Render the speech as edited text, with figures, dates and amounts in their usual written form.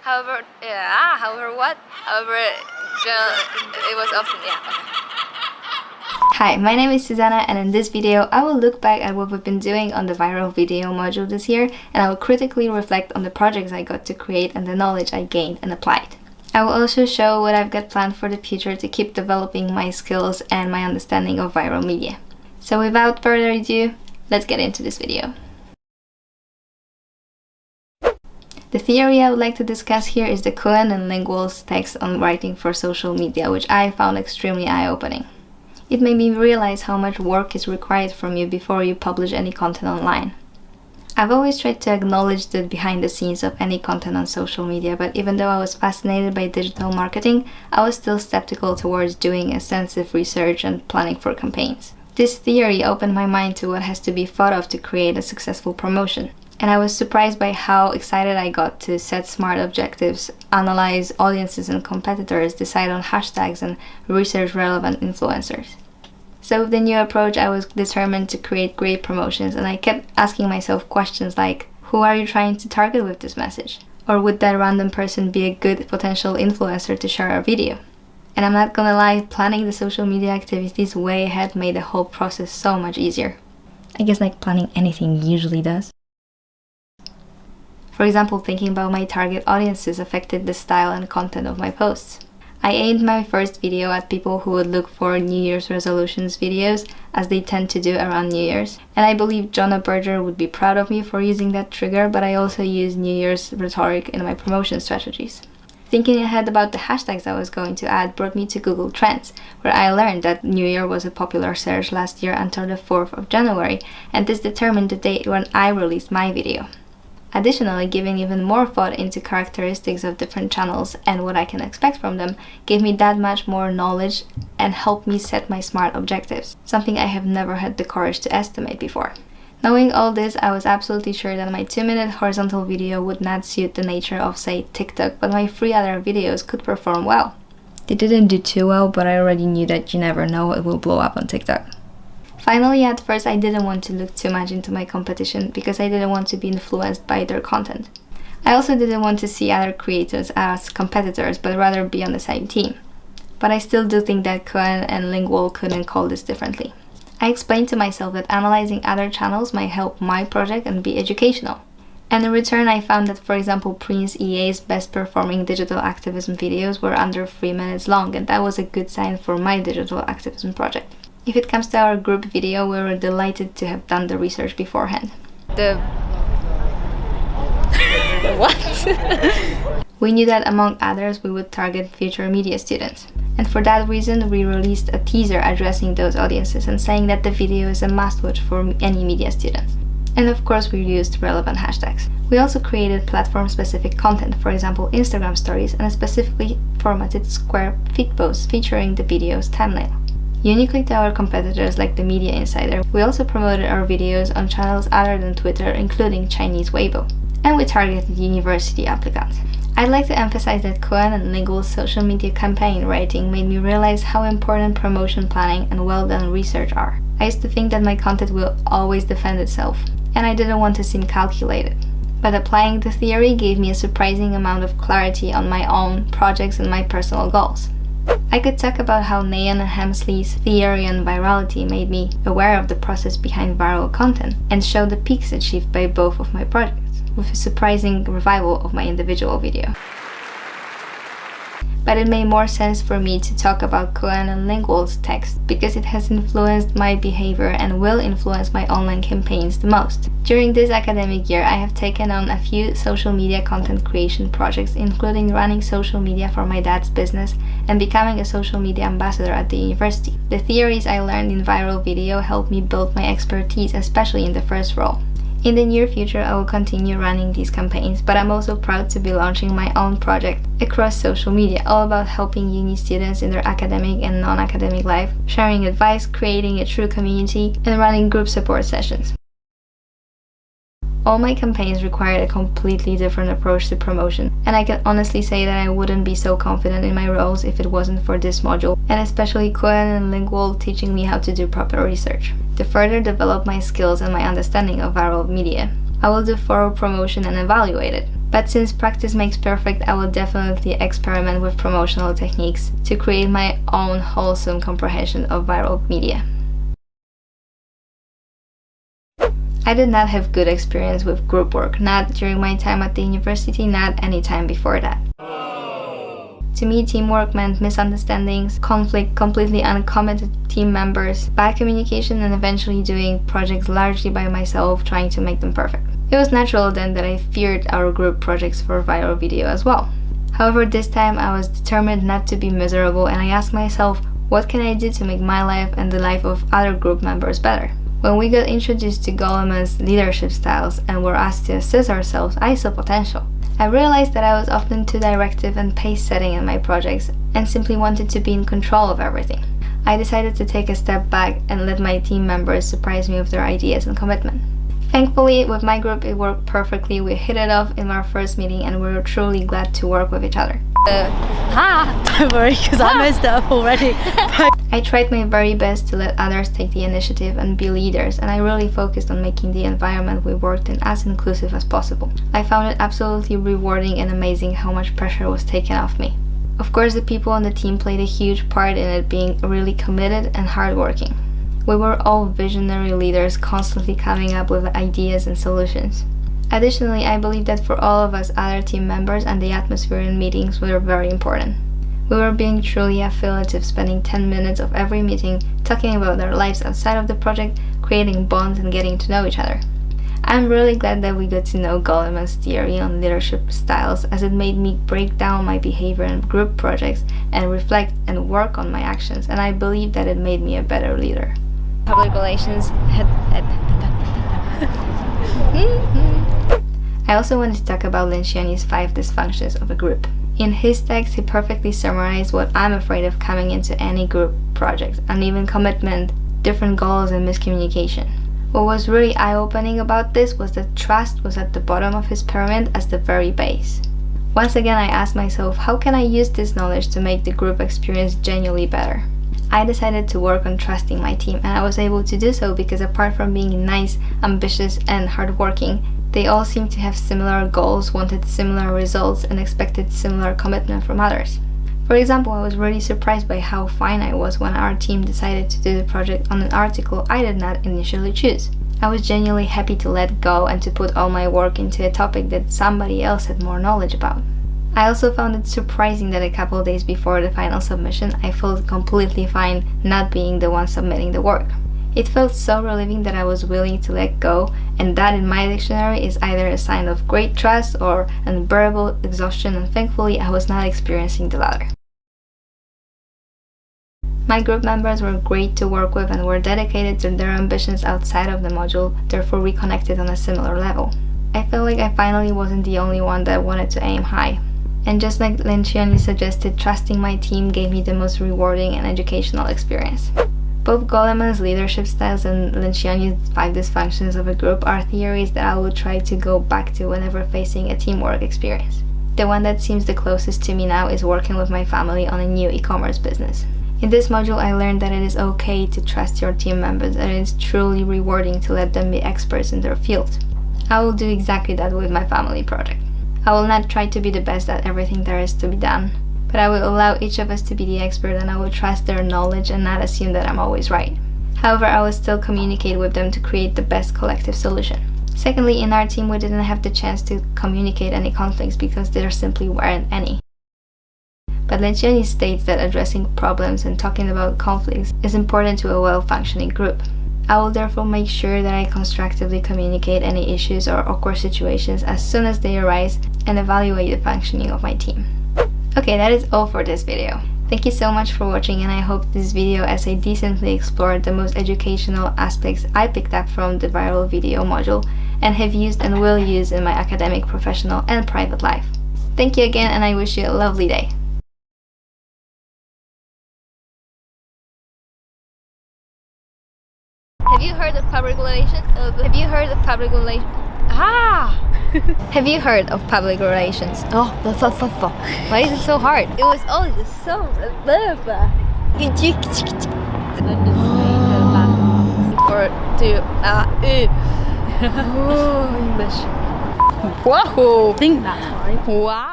However, it was often, Hi, my name is Zuzanna, and in this video I will look back at what we've been doing on the viral video module this year, and I will critically reflect on the projects I got to create and the knowledge I gained and applied. I will also show what I've got planned for the future to keep developing my skills and my understanding of viral media. So without further ado, let's get into this video. The theory I would like to discuss here is the Goleman and Lingual's text on writing for social media, which I found extremely eye-opening. It made me realize how much work is required from you before you publish any content online. I've always tried to acknowledge the behind the scenes of any content on social media, but even though I was fascinated by digital marketing, I was still skeptical towards doing extensive research and planning for campaigns. This theory opened my mind to what has to be thought of to create a successful promotion. And I was surprised by how excited I got to set smart objectives, analyze audiences and competitors, decide on hashtags, and research relevant influencers. So with the new approach, I was determined to create great promotions, and I kept asking myself questions like, who are you trying to target with this message? Or would that random person be a good potential influencer to share our video? And I'm not gonna lie, planning the social media activities way ahead made the whole process so much easier. I guess like planning anything usually does. For example, thinking about my target audiences affected the style and content of my posts. I aimed my first video at people who would look for New Year's resolutions videos, as they tend to do around New Year's. And I believe Jonah Berger would be proud of me for using that trigger, but I also use New Year's rhetoric in my promotion strategies. Thinking ahead about the hashtags I was going to add brought me to Google Trends, where I learned that New Year was a popular search last year until the 4th of January, and this determined the date when I released my video. Additionally, giving even more thought into characteristics of different channels and what I can expect from them gave me that much more knowledge and helped me set my smart objectives, something I have never had the courage to estimate before. Knowing all this, I was absolutely sure that my 2-minute horizontal video would not suit the nature of, say, TikTok, but my 3 other videos could perform well. They didn't do too well, but I already knew that you never know what will blow up on TikTok. Finally, at first I didn't want to look too much into my competition because I didn't want to be influenced by their content. I also didn't want to see other creators as competitors, but rather be on the same team. But I still do think that Goleman and Lingual couldn't call this differently. I explained to myself that analyzing other channels might help my project and be educational. And in return, I found that, for example, Prince EA's best performing digital activism videos were under 3 minutes long, and that was a good sign for my digital activism project. If it comes to our group video, we were delighted to have done the research beforehand. What? We knew that among others we would target future media students. And for that reason, we released a teaser addressing those audiences and saying that the video is a must-watch for any media student. And of course, we used relevant hashtags. We also created platform-specific content, for example Instagram stories, and a specifically formatted square feed posts featuring the video's thumbnail. Uniquely to our competitors like the Media Insider, we also promoted our videos on channels other than Twitter, including Chinese Weibo. And we targeted university applicants. I'd like to emphasize that Goleman and Lingual's social media campaign writing made me realize how important promotion planning and well-done research are. I used to think that my content will always defend itself, and I didn't want to seem calculated. But applying the theory gave me a surprising amount of clarity on my own projects and my personal goals. I could talk about how Nayan Hemsley's theory on virality made me aware of the process behind viral content and show the peaks achieved by both of my projects, with a surprising revival of my individual video. But it made more sense for me to talk about Goleman and Lingual's text because it has influenced my behavior and will influence my online campaigns the most. During this academic year, I have taken on a few social media content creation projects, including running social media for my dad's business and becoming a social media ambassador at the university. The theories I learned in viral video helped me build my expertise, especially in the first role. In the near future, I will continue running these campaigns, but I'm also proud to be launching my own project across social media, all about helping uni students in their academic and non-academic life, sharing advice, creating a true community, and running group support sessions. All my campaigns required a completely different approach to promotion, and I can honestly say that I wouldn't be so confident in my roles if it wasn't for this module, and especially Goleman and Lingual teaching me how to do proper research. To further develop my skills and my understanding of viral media, I will do thorough promotion and evaluate it. But since practice makes perfect, I will definitely experiment with promotional techniques to create my own wholesome comprehension of viral media. I did not have good experience with group work, not during my time at the university, not any time before that. To me, teamwork meant misunderstandings, conflict, completely uncommitted team members, bad communication, and eventually doing projects largely by myself, trying to make them perfect. It was natural then that I feared our group projects for viral video as well. However, this time I was determined not to be miserable, and I asked myself, what can I do to make my life and the life of other group members better? When we got introduced to Goleman's leadership styles and were asked to assess ourselves, I saw potential. I realized that I was often too directive and pace-setting in my projects and simply wanted to be in control of everything. I decided to take a step back and let my team members surprise me with their ideas and commitment. Thankfully, with my group it worked perfectly. We hit it off in our first meeting and we were truly glad to work with each other. Don't worry, because I messed it up already. I tried my very best to let others take the initiative and be leaders, and I really focused on making the environment we worked in as inclusive as possible. I found it absolutely rewarding and amazing how much pressure was taken off me. Of course, the people on the team played a huge part in it being really committed and hardworking. We were all visionary leaders, constantly coming up with ideas and solutions. Additionally, I believe that for all of us other team members and the atmosphere in meetings were very important. We were being truly affiliative, spending 10 minutes of every meeting talking about our lives outside of the project, creating bonds and getting to know each other. I'm really glad that we got to know Goleman's theory on leadership styles, as it made me break down my behavior in group projects and reflect and work on my actions, and I believe that it made me a better leader. Public relations. I also wanted to talk about Lencioni's 5 dysfunctions of a group. In his text, he perfectly summarized what I'm afraid of coming into any group project: uneven commitment, different goals, and miscommunication. What was really eye-opening about this was that trust was at the bottom of his pyramid as the very base. Once again, I asked myself, how can I use this knowledge to make the group experience genuinely better? I decided to work on trusting my team, and I was able to do so because apart from being nice, ambitious, and hardworking, they all seemed to have similar goals, wanted similar results, and expected similar commitment from others. For example, I was really surprised by how fine I was when our team decided to do the project on an article I did not initially choose. I was genuinely happy to let go and to put all my work into a topic that somebody else had more knowledge about. I also found it surprising that a couple days before the final submission, I felt completely fine not being the one submitting the work. It felt so relieving that I was willing to let go, and that in my dictionary is either a sign of great trust or unbearable exhaustion, and thankfully I was not experiencing the latter. My group members were great to work with and were dedicated to their ambitions outside of the module, therefore we connected on a similar level. I felt like I finally wasn't the only one that wanted to aim high. And just like Lencioni suggested, trusting my team gave me the most rewarding and educational experience. Both Goleman's leadership styles and Lencioni's 5 dysfunctions of a group are theories that I will try to go back to whenever facing a teamwork experience. The one that seems the closest to me now is working with my family on a new e-commerce business. In this module, I learned that it is okay to trust your team members and it is truly rewarding to let them be experts in their field. I will do exactly that with my family project. I will not try to be the best at everything there is to be done, but I will allow each of us to be the expert and I will trust their knowledge and not assume that I'm always right. However, I will still communicate with them to create the best collective solution. Secondly, in our team we didn't have the chance to communicate any conflicts because there simply weren't any. But Lencioni states that addressing problems and talking about conflicts is important to a well-functioning group. I will therefore make sure that I constructively communicate any issues or awkward situations as soon as they arise and evaluate the functioning of my team. Okay, that is all for this video. Thank you so much for watching, and I hope this video essay decently explored the most educational aspects I picked up from the viral video module and have used and will use in my academic, professional and private life. Thank you again, and I wish you a lovely day. Have you heard of public relations? Have you heard of public relations? Have you heard of public relations? Why is it so hard? It was all just so for to English. Wahoo! I think that's right. Wow.